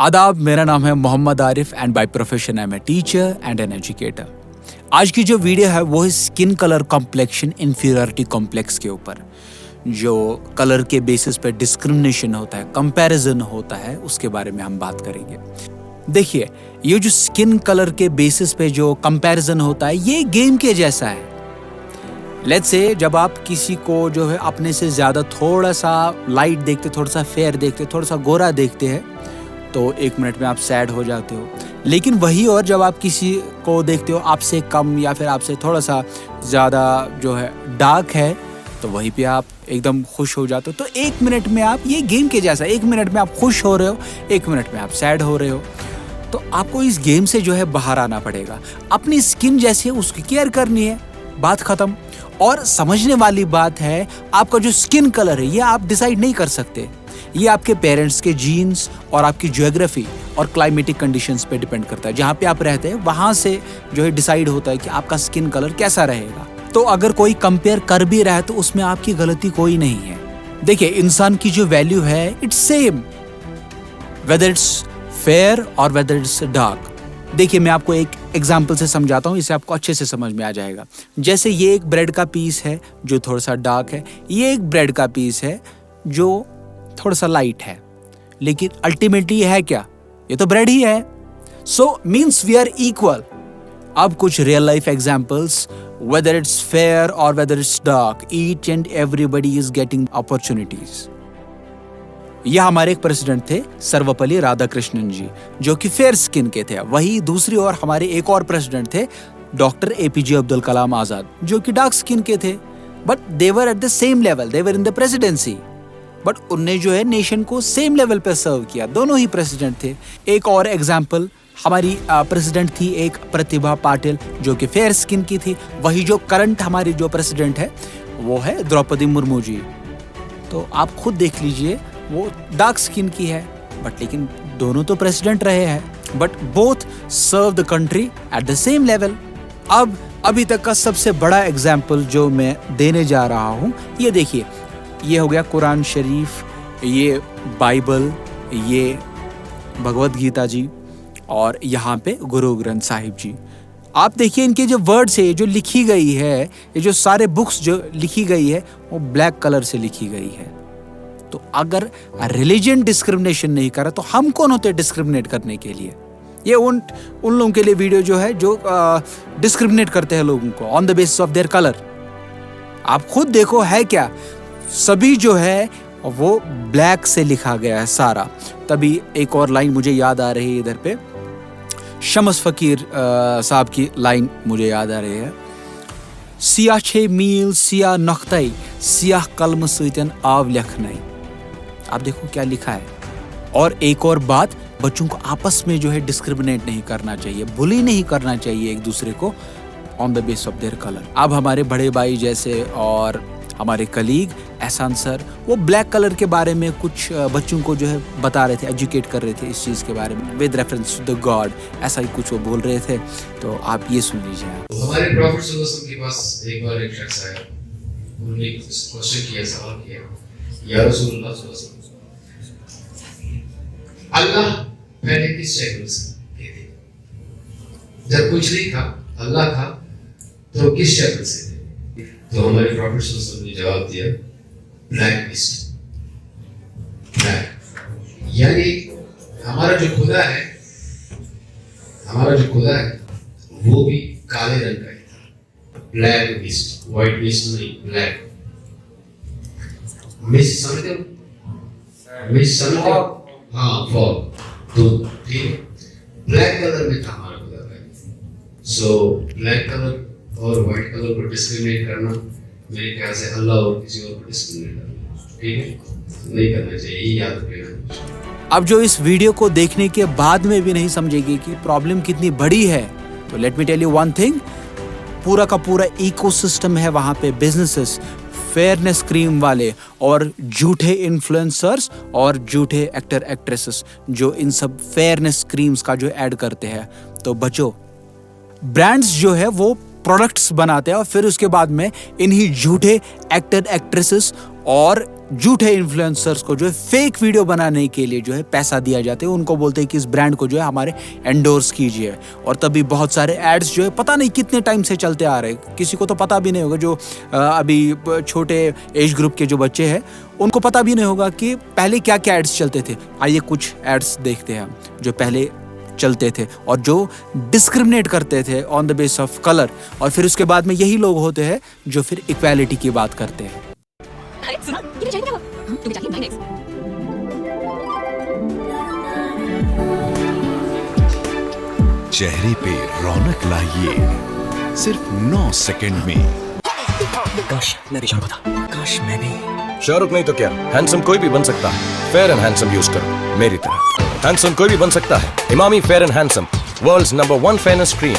आदाब, मेरा नाम है Mohammad Arif and by profession I am a teacher and an educator. आज की जो वीडियो है वो है skin colour complexion inferiority complex के ऊपर। जो कलर के बेसिस पे डिस्क्रिमिनेशन होता है, कंपैरिजन होता है, उसके बारे में हम बात करेंगे। देखिए, ये जो स्किन कलर के बेसिस पे जो कंपैरिजन होता है ये गेम के जैसा है। लेट्स से जब आप किसी को जो है अपने से ज़्यादा थोड़ा सा लाइट देखते, थोड़ा सा फेयर देखते, थोड़ा सा गोरा देखते हैं तो एक मिनट में आप सैड हो जाते हो। लेकिन वही और जब आप किसी को देखते हो आपसे कम या फिर आपसे थोड़ा सा ज़्यादा जो है डार्क है तो वहीं पे आप एकदम खुश हो जाते हो। तो एक मिनट में आप, ये गेम के जैसा, एक मिनट में आप खुश हो रहे हो, एक मिनट में आप सैड हो रहे हो। तो आपको इस गेम से जो है बाहर आना पड़ेगा। अपनी स्किन जैसी है उसकी केयर करनी है, बात खत्म। और समझने वाली बात है, आपका जो स्किन कलर है ये आप डिसाइड नहीं कर सकते। ये आपके पेरेंट्स के जीन्स और आपकी ज्योग्राफी और क्लाइमेटिक कंडीशंस पे डिपेंड करता है। जहाँ पे आप रहते हैं वहाँ से जो है डिसाइड होता है कि आपका स्किन कलर कैसा रहेगा। तो अगर कोई कंपेयर कर भी रहा है तो उसमें आपकी गलती कोई नहीं है। देखिए, इंसान की जो वैल्यू है it's same weather it's fair or whether it's dark. देखिए, मैं आपको एक एग्जाम्पल से समझाता हूँ, इससे आपको अच्छे से समझ में आ जाएगा। जैसे ये एक ब्रेड का पीस है जो थोड़ा सा डार्क है, ये एक ब्रेड का पीस है जो थोड़ा सा लाइट है, लेकिन अल्टीमेटली है क्या? ये तो ब्रेड ही है। So means we are equal. अब कुछ real life examples, whether it's fair or whether it's dark, each and everybody is getting opportunities. यह हमारे एक प्रेसिडेंट थे सर्वपल्ली राधाकृष्णन जी, जो कि फेयर स्किन के थे। वही दूसरी ओर हमारे एक और प्रेसिडेंट थे डॉक्टर एपीजे अब्दुल कलाम आजाद, जो कि डार्क स्किन के थे। But they were at the same level, they were in the presidency. But उनने जो है नेशन को सेम लेवल पे सर्व किया। दोनों ही प्रेसिडेंट थे। एक और एग्जांपल, हमारी प्रेसिडेंट थी एक प्रतिभा पाटिल, जो कि फेयर स्किन की थी। वही जो करंट हमारी जो प्रेसिडेंट है वो है द्रौपदी मुर्मू जी। तो आप खुद देख लीजिए, वो डार्क स्किन की है, बट लेकिन दोनों तो प्रेसिडेंट रहे हैं। But both serve the country at the same level. अब अभी तक का सबसे बड़ा एग्जाम्पल जो मैं देने जा रहा हूँ, ये देखिए, ये हो गया कुरान शरीफ, ये बाइबल, ये भगवत गीता जी, और यहाँ पे गुरु ग्रंथ साहिब जी। आप देखिए, इनके जो वर्ड्स है, जो लिखी गई है, ये जो सारे बुक्स जो लिखी गई है वो ब्लैक कलर से लिखी गई है। तो अगर रिलीजन डिस्क्रिमिनेशन नहीं करा तो हम कौन होते डिस्क्रिमिनेट करने के लिए? ये उन लोगों के लिए वीडियो जो है जो डिस्क्रिमिनेट करते हैं लोगों को on the basis of their colour. आप खुद देखो है क्या, सभी जो है वो ब्लैक से लिखा गया है सारा। तभी एक और लाइन मुझे याद आ रही है इधर पे, शम्स फकीर साहब की लाइन मुझे याद आ रही है, सिया छे मील सिया नख्तई सिया कलम सैतन आव लिखनई। आप देखो क्या लिखा है। और एक और बात, बच्चों को आपस में जो है डिस्क्रिमिनेट नहीं करना चाहिए, बुली नहीं करना चाहिए एक दूसरे को on the base of their colour. अब हमारे बड़े भाई जैसे और हमारे कलीग एहसान सर, वो ब्लैक कलर के बारे में कुछ बच्चों को जो है बता रहे थे, एजुकेट कर रहे थे इस चीज़ के बारे में, with reference to the god, ऐसा ही कुछ वो बोल रहे थे। तो आप ये सुन लीजिए। तो हमारे प्रॉफिट सल्लल्लाहु अलैहि वसल्लम के पास एक बार एक शख्स आया, उन्होंने क्वेश्चन किया, सवाल किया, या रसूलुल्लाह सल्लल्लाहु अलैहि वसल्लम, अल्लाह पहले किस शक्ल से थे? जब कुछ नहीं था, अल्लाह था, तो किस शक्ल से थे? तो हमारे प्रॉफिट सल्लल्लाहु अलैहि वसल्लम ने जवाब दिया, ब्लैक मिस्ट। ब्लैक यानी हमारा जो खुदा है, वो भी काले रंग का ही था। ब्लैक मिस्ट, व्हाइट मिस्ट नहीं, ब्लैक मिस्ट। समझते हो? मिस्ट समझते हो? हाँ, फॉग। तो ठीक है, ब्लैक कलर में था हमारा खुदा का। सो ब्लैक कलर और व्हाइट कलर को डिस्क्रिमिनेट करना, मेरे ख्याल से अल्लाह और किसी और को डिस्क्रिमिनेट करना, ठीक है, नहीं करना चाहिए, ये याद रखना। अब जो इस वीडियो को देखने के बाद में भी नहीं समझेगी कि प्रॉब्लम कितनी बड़ी है, तो let me tell you one thing, पूरा का पूरा इकोसिस्टम है वहाँ पे, बिजनेसेस, फेयरनेस क्रीम वाले और झूठे इन्फ्लुएंसर्स और झूठे एक्टर एक्ट्रेसेस जो इन सब फेयरनेस क्रीम्स का जो ऐड करते हैं। तो बचो, ब्रांड्स जो है वो प्रोडक्ट्स बनाते हैं और फिर उसके बाद में इन्हीं झूठे एक्टर एक्ट्रेसेस और झूठे इन्फ्लुएंसर्स को जो है फेक वीडियो बनाने के लिए जो है पैसा दिया जाता है। उनको बोलते हैं कि इस ब्रांड को जो है हमारे एंडोर्स कीजिए, और तभी बहुत सारे एड्स जो है पता नहीं कितने टाइम से चलते आ रहे हैं। किसी को तो पता भी नहीं होगा, जो अभी छोटे एज ग्रुप के जो बच्चे हैं उनको पता भी नहीं होगा कि पहले क्या क्या एड्स चलते थे। आइए कुछ एड्स देखते हैं हम जो पहले चलते थे और जो डिस्क्रिमिनेट करते थे on the base of colour, और फिर उसके बाद में यही लोग होते हैं जो फिर इक्वालिटी की बात करते हैं। सुना, ये चाहिए क्या हुआ? तुम्हें चाहिए 9x। चेहरे पे रौनक लाइए सिर्फ 9 सेकंड में। काश मैं भी शाहरुख था, काश मैं भी। शाहरुख नहीं तो क्या, हैंडसम कोई भी बन सकता है। फेयर एंड हैंडसम यूज करो मेरी तरह। हैंडसम कोई भी बन सकता है। Emami fair and handsome, world's number 1 fairness cream.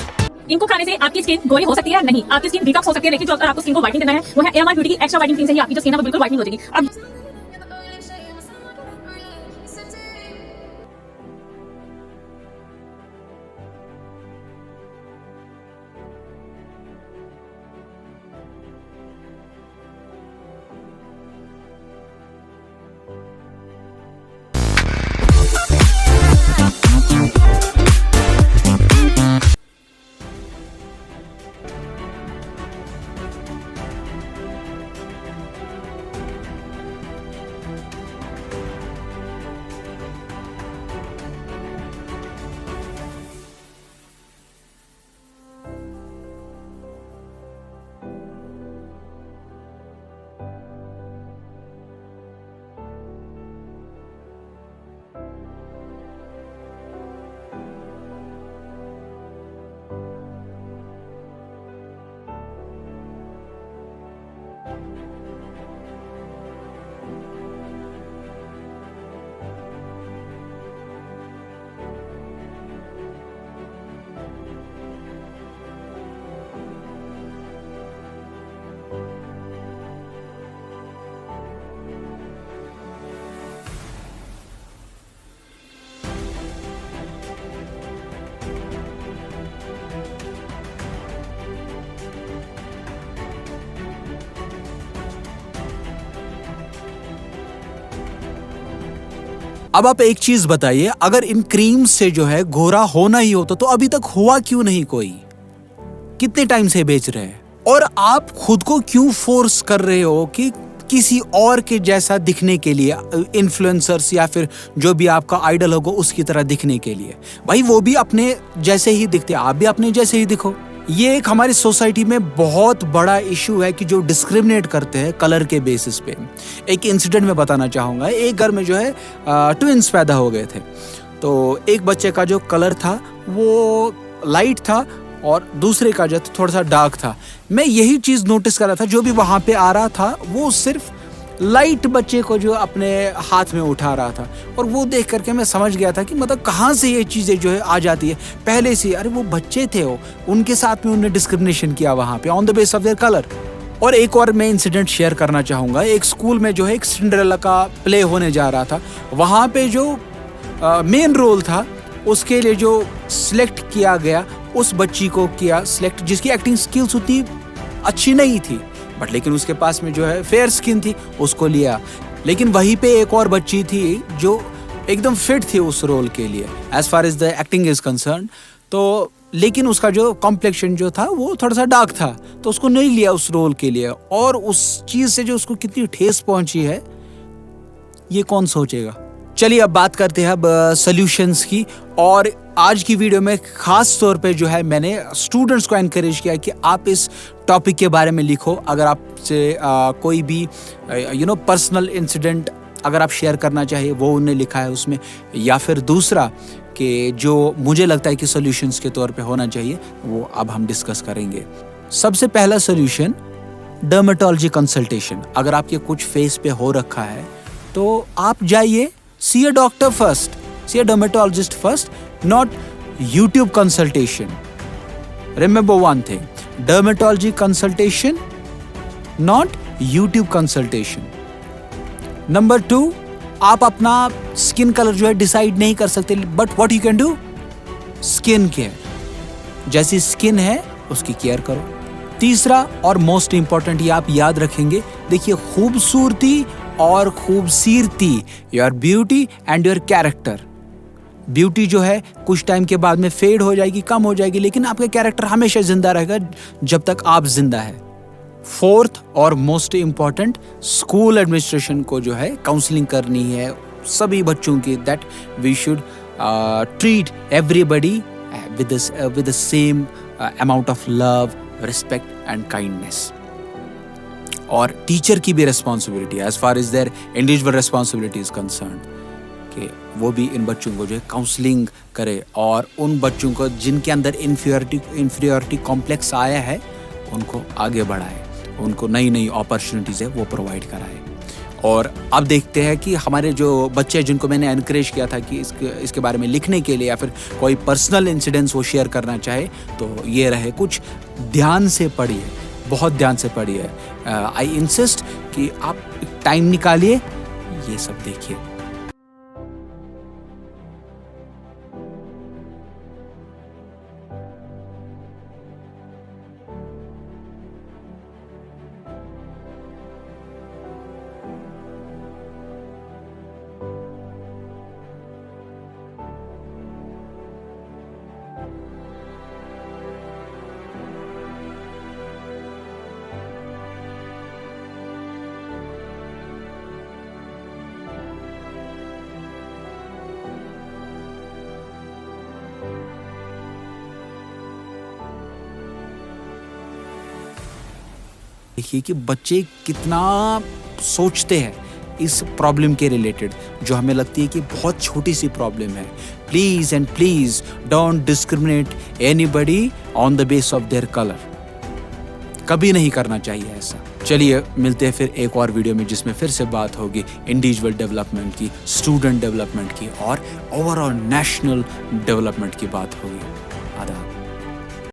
इनको खाने से आपकी स्किन गोरी हो सकती है नहीं, आपकी स्किन डिटॉक्स हो सकती है, लेकिन जो अगर आपको स्किन को व्हाइटनिंग देना है वो है एएमआर ब्यूटी की एक्स्ट्रा व्हाइटनिंग क्रीम से ही आपकी जो स्किन है वो बिल्कुल व्हाइटनिंग हो जाएगी। अब अब आप एक चीज बताइए, अगर इन क्रीम से जो है गोरा होना ही होता तो अभी तक हुआ क्यों नहीं कोई? कितने टाइम से बेच रहे हैं? और आप खुद को क्यों फोर्स कर रहे हो कि किसी और के जैसा दिखने के लिए, इन्फ्लुएंसर्स या फिर जो भी आपका आइडल होगा उसकी तरह दिखने के लिए? भाई वो भी अपने जैसे ही दिखते, आप भी अपने जैसे ही दिखो। ये एक हमारी सोसाइटी में बहुत बड़ा इशू है कि जो डिस्क्रिमिनेट करते हैं कलर के बेसिस पे। एक इंसिडेंट में बताना चाहूँगा। एक घर में जो है ट्विंस पैदा हो गए थे, तो एक बच्चे का जो कलर था वो लाइट था और दूसरे का जो थोड़ा सा डार्क था। मैं यही चीज़ नोटिस कर रहा था, जो भी वहाँ पे आ रहा था वो सिर्फ लाइट बच्चे को जो अपने हाथ में उठा रहा था, और वो देख करके मैं समझ गया था कि मतलब कहाँ से ये चीज़ें जो है आ जाती है पहले से। अरे वो बच्चे थे, वो उनके साथ में उन्होंने डिस्क्रिमिनेशन किया वहाँ पे on the base of their colour. और एक और मैं इंसिडेंट शेयर करना चाहूँगा। एक स्कूल में जो है एक सिंड्रेला का प्ले होने जा रहा था। वहाँ पे जो मेन रोल था उसके लिए जो सिलेक्ट किया गया, उस बच्ची को किया सिलेक्ट जिसकी एक्टिंग स्किल्स उतनी अच्छी नहीं थी, बट लेकिन उसके पास में जो है फेयर स्किन थी, उसको लिया। लेकिन वहीं पे एक और बच्ची थी जो एकदम फिट थी उस रोल के लिए as far as the acting is concern. तो लेकिन उसका जो कॉम्प्लेक्शन जो था वो थोड़ा सा डार्क था, तो उसको नहीं लिया उस रोल के लिए। और उस चीज़ से जो उसको कितनी ठेस पहुंची है ये कौन सोचेगा। चलिए अब बात करते हैं अब सॉल्यूशंस की। और आज की वीडियो में खास तौर पे जो है मैंने स्टूडेंट्स को एनकरेज किया कि आप इस टॉपिक के बारे में लिखो। अगर आपसे कोई भी पर्सनल इंसिडेंट अगर आप शेयर करना चाहिए वो उन्हें लिखा है उसमें, या फिर दूसरा कि जो मुझे लगता है कि सॉल्यूशंस के तौर पे होना चाहिए वो अब हम डिस्कस करेंगे। सबसे पहला सॉल्यूशन, डर्मेटोलॉजी कंसल्टेशन। अगर आपके कुछ फेस पे हो रखा है तो आप जाइए, see a doctor first, see a dermatologist first, not YouTube consultation. Remember one thing, dermatology consultation, not YouTube consultation. Number 2, आप अपना स्किन कलर जो है डिसाइड नहीं कर सकते, but what you can do, skin care. जैसी स्किन है उसकी केयर करो। तीसरा और मोस्ट इंपॉर्टेंट, ये आप याद रखेंगे, देखिए खूबसूरती और खूबसूरती, your beauty and your character. Beauty जो है कुछ टाइम के बाद में फेड हो जाएगी, कम हो जाएगी, लेकिन आपका कैरेक्टर हमेशा जिंदा रहेगा जब तक आप जिंदा है। फोर्थ और मोस्ट इम्पॉर्टेंट, स्कूल एडमिनिस्ट्रेशन को जो है काउंसलिंग करनी है सभी बच्चों की, that we should treat everybody with the same amount of love, respect and kindness. और टीचर की भी responsibility as far is their individual responsibility is concern कि वो भी इन बच्चों को जो है काउंसलिंग करे और उन बच्चों को जिनके अंदर इन्फीरियरिटी कॉम्प्लेक्स आया है उनको आगे बढ़ाए, उनको नई नई अपॉर्चुनिटीज़ है वो प्रोवाइड कराए। और अब देखते हैं कि हमारे जो बच्चे जिनको मैंने एनकरेज किया था कि इसके बारे में लिखने के लिए या फिर कोई पर्सनल इंसिडेंट्स वो शेयर करना चाहे तो ये रहे कुछ। ध्यान से पढ़िए, बहुत ध्यान से पढ़िए। आई इंसिस्ट कि आप टाइम निकालिए, ये सब देखिए। देखिए कि बच्चे कितना सोचते हैं इस प्रॉब्लम के रिलेटेड, जो हमें लगती है कि बहुत छोटी सी प्रॉब्लम है। Please and please don't discriminate anybody on the base of their colour. कभी नहीं करना चाहिए ऐसा। चलिए मिलते हैं फिर एक और वीडियो में जिसमें फिर से बात होगी इंडिविजुअल डेवलपमेंट की, स्टूडेंट डेवलपमेंट की और ओवरऑल नेशनल डेवलपमेंट की बात होगी। आदाब।